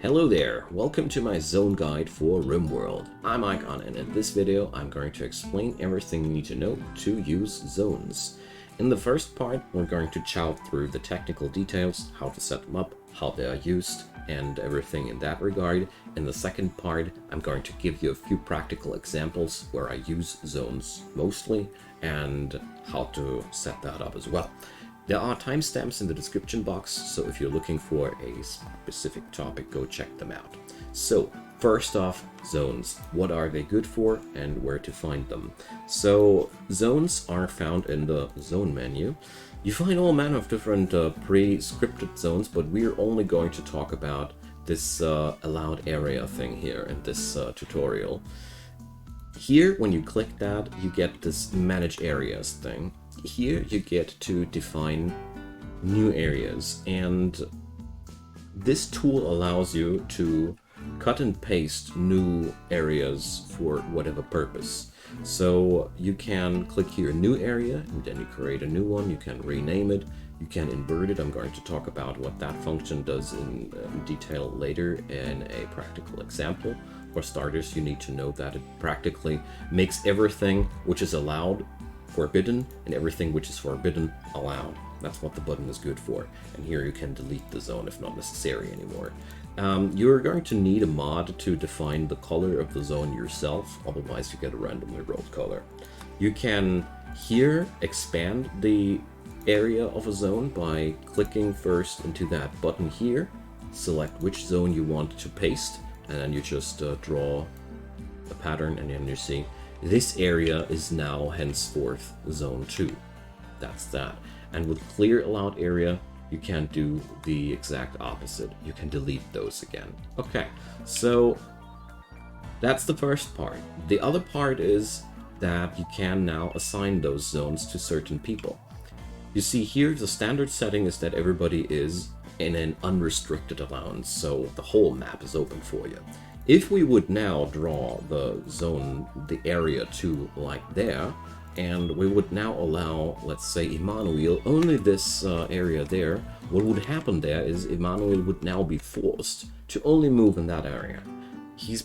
Hello there, welcome to my zone guide for Rimworld. I'm Icon, and in this video I'm going to explain everything you need to know to use zones. In the first part we're going to chow through the technical details, how to set them up, how they are used, and everything in that regard. In the second part I'm going to give you a few practical examples where I use zones mostly, and how to set that up as well. There are timestamps in the description box, so if you're looking for a specific topic, go check them out. So, first off, zones. What are they good for and where to find them? So, zones are found in the zone menu. You find all manner of different pre-scripted zones, but we're only going to talk about this allowed area thing here in this tutorial. Here, when you click that, you get this manage areas thing. Here you get to define new areas, and this tool allows you to cut and paste new areas for whatever purpose. So you can click here, new area, and then you create a new one. You can rename it, you can invert it. I'm going to talk about what that function does in detail later in a practical example. For starters, you need to know that it practically makes everything which is allowed forbidden, and everything which is forbidden allowed. That's what the button is good for. And here you can delete the zone if not necessary anymore. You're going to need a mod to define the color of the zone yourself, otherwise you get a randomly rolled color. You can here expand the area of a zone by clicking first into that button here, select which zone you want to paste, and then you just draw a pattern, and then you see this area is now henceforth zone 2. That's that. And with clear allowed area, you can do the exact opposite. You can delete those again. Okay, so that's the first part. The other part is that you can now assign those zones to certain people. You see here, the standard setting is that everybody is in an unrestricted allowance, so the whole map is open for you. If we would now draw the zone, the area to like there, and we would now allow, let's say, Emmanuel only this area there, what would happen there is Emmanuel would now be forced to only move in that area. He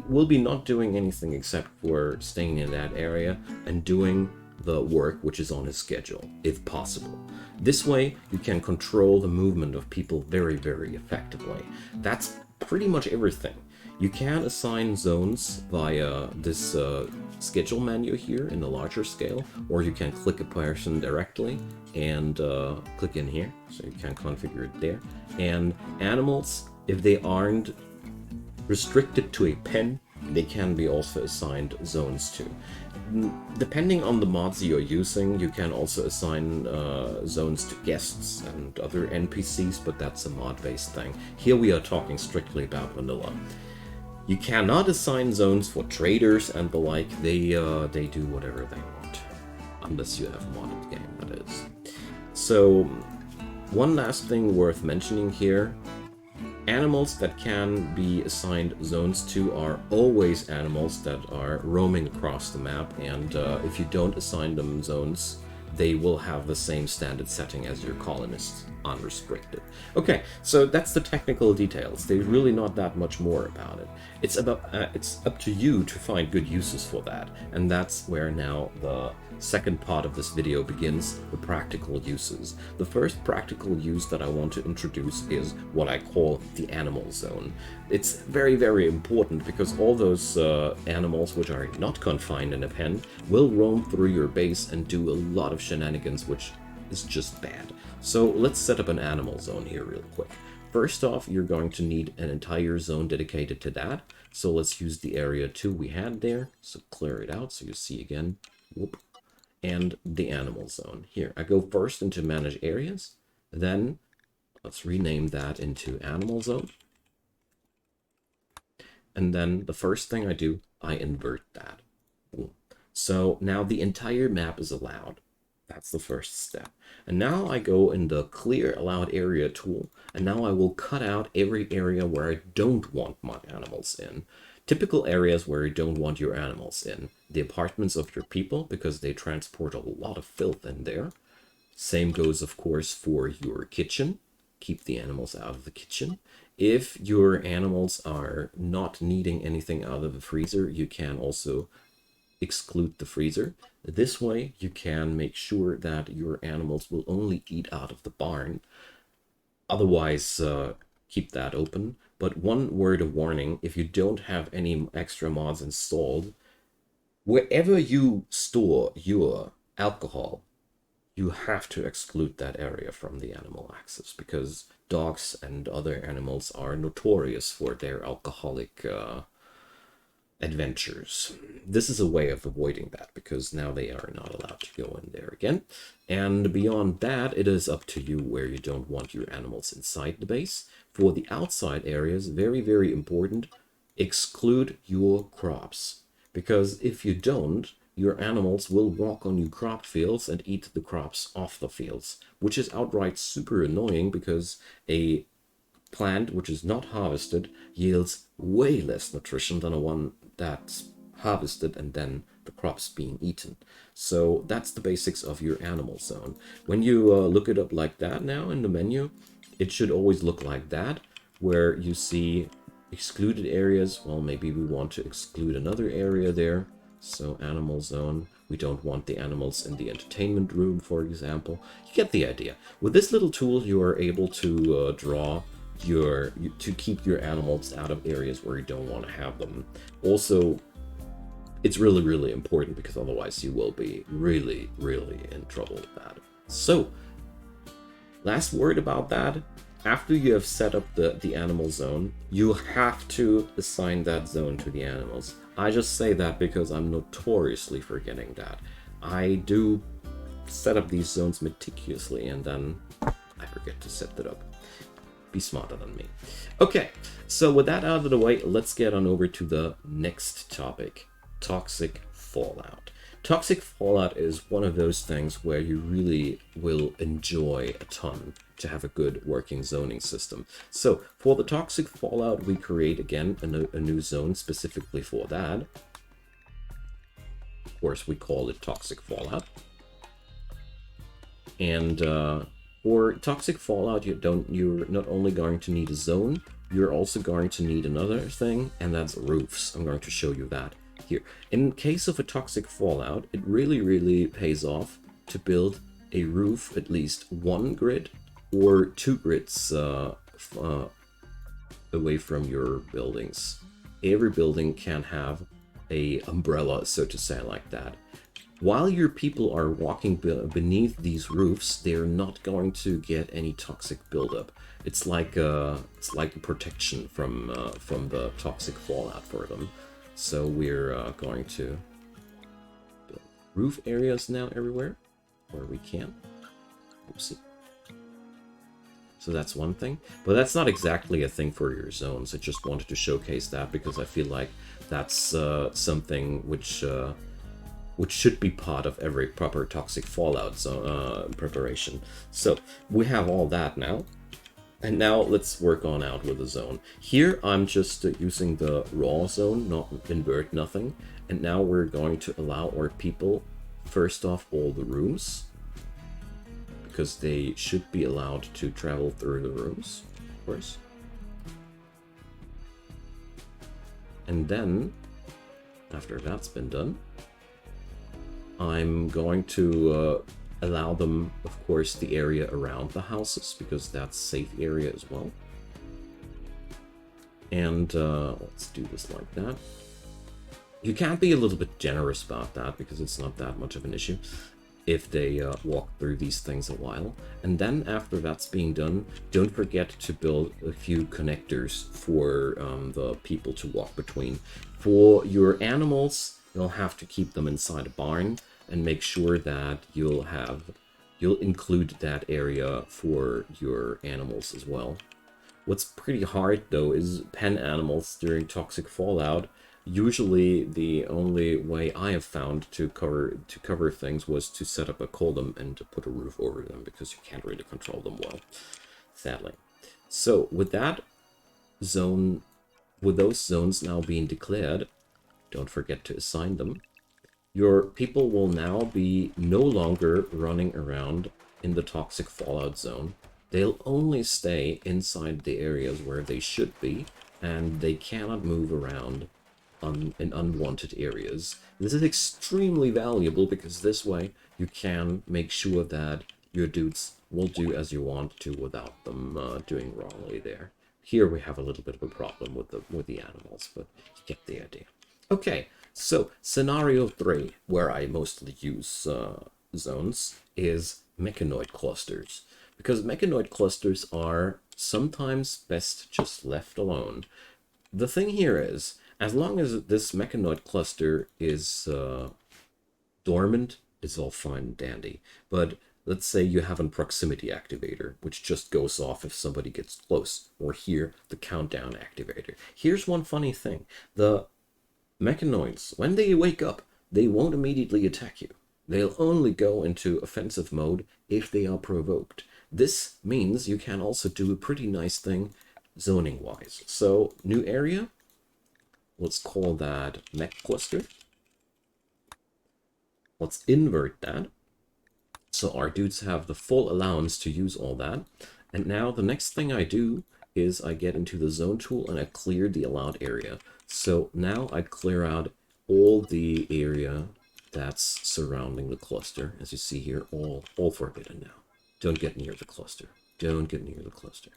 will be not doing anything except for staying in that area and doing the work which is on his schedule, if possible. This way, you can control the movement of people very, very effectively. That's pretty much everything. You can assign zones via this schedule menu here in the larger scale, or you can click a person directly and click in here, so you can configure it there. And animals, if they aren't restricted to a pen, they can be also assigned zones to. Depending on the mods you're using, you can also assign zones to guests and other NPCs, but that's a mod-based thing. Here we are talking strictly about vanilla. You cannot assign zones for traders and the like. They do whatever they want, unless you have a modded game, that is. So, one last thing worth mentioning here. Animals that can be assigned zones to are always animals that are roaming across the map, and if you don't assign them zones, they will have the same standard setting as your colonists, unrestricted. Okay, so that's the technical details. There's really not that much more about it. It's up to you to find good uses for that, and that's where now the second part of this video begins, the practical uses. The first practical use that I want to introduce is what I call the animal zone. It's very, very important because all those animals which are not confined in a pen will roam through your base and do a lot of shenanigans, which is just bad. So let's set up an animal zone here real quick. First off, you're going to need an entire zone dedicated to that. So let's use the area 2 we had there. So clear it out so you see again. Whoop. And the animal zone. Here, I go first into manage areas. Then let's rename that into animal zone. And then the first thing I do, I invert that. Boom. So now the entire map is allowed. That's the first step. And now I go in the clear allowed area tool, and now I will cut out every area where I don't want my animals in. Typical areas where you don't want your animals in. The apartments of your people, because they transport a lot of filth in there. Same goes, of course, for your kitchen. keep the animals out of the kitchen. If your animals are not needing anything out of the freezer, you can also exclude the freezer. This way, you can make sure that your animals will only eat out of the barn. Otherwise, keep that open. But one word of warning, if you don't have any extra mods installed, wherever you store your alcohol, you have to exclude that area from the animal access, because dogs and other animals are notorious for their alcoholic adventures. This is a way of avoiding that, because now they are not allowed to go in there again. And beyond that, it is up to you where you don't want your animals inside the base. For the outside areas, very, very important, exclude your crops. Because if you don't, your animals will walk on your crop fields and eat the crops off the fields, which is outright super annoying, because a plant which is not harvested yields way less nutrition than a one that's harvested and then the crops being eaten. So that's the basics of your animal zone. When you look it up like that now in the menu, it should always look like that, where you see excluded areas. Well, maybe we want to exclude another area there. So animal zone, we don't want the animals in the entertainment room, for example. You get the idea. With this little tool, you are able to draw to keep your animals out of areas where you don't want to have them. Also, it's really, really important, because otherwise you will be really, really in trouble with that. So, last word about that. After you have set up the animal zone, you have to assign that zone to the animals. I just say that because I'm notoriously forgetting that. I do set up these zones meticulously, and then I forget to set that up. Be smarter than me. Okay, so with that out of the way, let's get on over to the next topic, toxic fallout. Toxic fallout is one of those things where you really will enjoy a ton to have a good working zoning system. So for the toxic fallout, we create again a new zone specifically for that. Of course, we call it toxic fallout. And for toxic fallout, you're not only going to need a zone, you're also going to need another thing, and that's roofs. I'm going to show you that here. In case of a toxic fallout, it really, really pays off to build a roof at least one grid or two grids away from your buildings. Every building can have a umbrella, so to say, like that. While your people are walking beneath these roofs, they're not going to get any toxic buildup. It's like a protection from the toxic fallout for them. So we're going to build roof areas now everywhere where we can. Oopsie. So that's one thing, but that's not exactly a thing for your zones. I just wanted to showcase that because I feel like that's something which should be part of every proper toxic fallout preparation. So we have all that now. And now let's work on out with the zone. Here I'm just using the raw zone, not invert nothing. And now we're going to allow our people, first off, all the rooms, because they should be allowed to travel through the rooms, of course. And then, after that's been done, I'm going to allow them, of course, the area around the houses, because that's safe area as well. And let's do this like that. You can be a little bit generous about that, because it's not that much of an issue if they walk through these things a while. And then after that's being done, don't forget to build a few connectors for the people to walk between. For your animals, you'll have to keep them inside a barn, and make sure that you'll include that area for your animals as well. What's pretty hard though is pen animals during toxic fallout. Usually the only way I have found to cover things was to set up a column and to put a roof over them, because you can't really control them well, sadly. So with that zone, with those zones now being declared, don't forget to assign them. Your people will now be no longer running around in the toxic fallout zone. They'll only stay inside the areas where they should be, and they cannot move around in unwanted areas. This is extremely valuable because this way you can make sure that your dudes will do as you want to without them doing wrongly there. Here we have a little bit of a problem with the animals, but you get the idea. Okay, so scenario 3, where I mostly use zones, is Mechanoid Clusters. Because Mechanoid Clusters are sometimes best just left alone. The thing here is, as long as this Mechanoid Cluster is dormant, it's all fine and dandy. But let's say you have a proximity activator, which just goes off if somebody gets close, or here, the countdown activator. Here's one funny thing. The Mechanoids, when they wake up, they won't immediately attack you. They'll only go into offensive mode if they are provoked. This means you can also do a pretty nice thing zoning-wise. So, new area, let's call that Mech Cluster. Let's invert that. So our dudes have the full allowance to use all that. And now the next thing I do is I get into the zone tool and I clear the allowed area. So now I clear out all the area that's surrounding the cluster. As you see here, all forbidden now. Don't get near the cluster. Don't get near the cluster.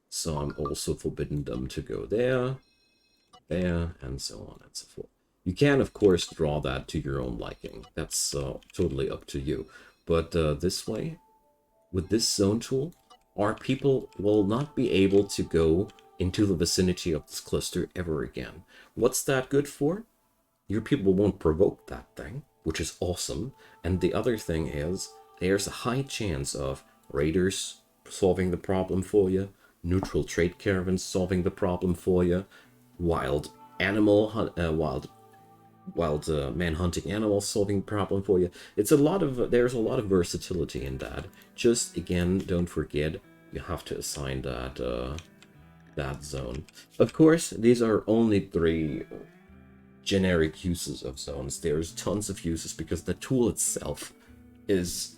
So I'm also forbidden them to go there, and so on and so forth. You can, of course, draw that to your own liking. That's totally up to you. But this way, with this zone tool, our people will not be able to go into the vicinity of this cluster ever again. What's that good for? Your people won't provoke that thing, which is awesome. And the other thing is, there's a high chance of raiders solving the problem for you, neutral trade caravans solving the problem for you, wild man-hunting animals solving problem for you. There's a lot of versatility in that. Just again, don't forget you have to assign that zone. Of course, these are only 3 generic uses of zones. There's tons of uses because the tool itself is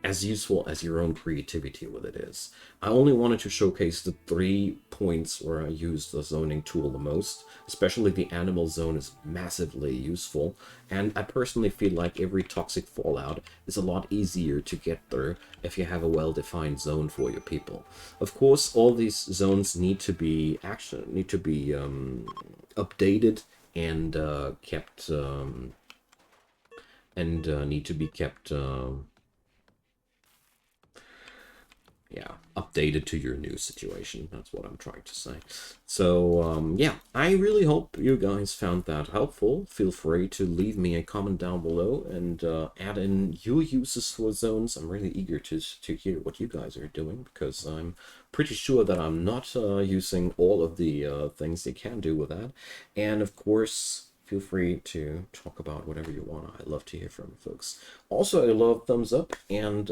as useful as your own creativity with it is. I only wanted to showcase the 3 points where I use the zoning tool the most. Especially the animal zone is massively useful, and I personally feel like every toxic fallout is a lot easier to get through if you have a well-defined zone for your people. Of course, all these zones need to be updated and kept yeah, updated to your new situation. That's what I'm trying to say. So, yeah, I really hope you guys found that helpful. Feel free to leave me a comment down below and add in your uses for zones. I'm really eager to hear what you guys are doing, because I'm pretty sure that I'm not using all of the things you can do with that. And, of course, feel free to talk about whatever you want. I love to hear from you folks. Also, I love thumbs up, and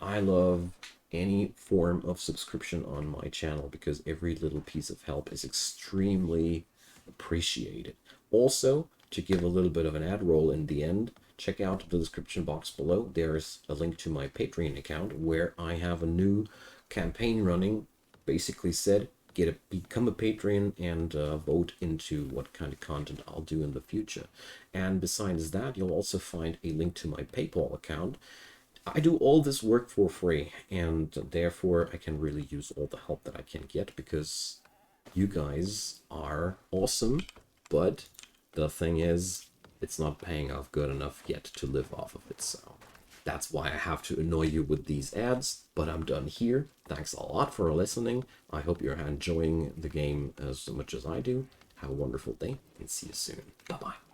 I love any form of subscription on my channel, because every little piece of help is extremely appreciated. Also, to give a little bit of an ad roll in the end, check out the description box below. There's a link to my Patreon account where I have a new campaign running. Basically said, become a patron and vote into what kind of content I'll do in the future. And besides that, you'll also find a link to my PayPal account. I do all this work for free, and therefore I can really use all the help that I can get, because you guys are awesome, but the thing is, it's not paying off good enough yet to live off of it, so that's why I have to annoy you with these ads, but I'm done here. Thanks a lot for listening. I hope you're enjoying the game as much as I do. Have a wonderful day, and see you soon. Bye-bye.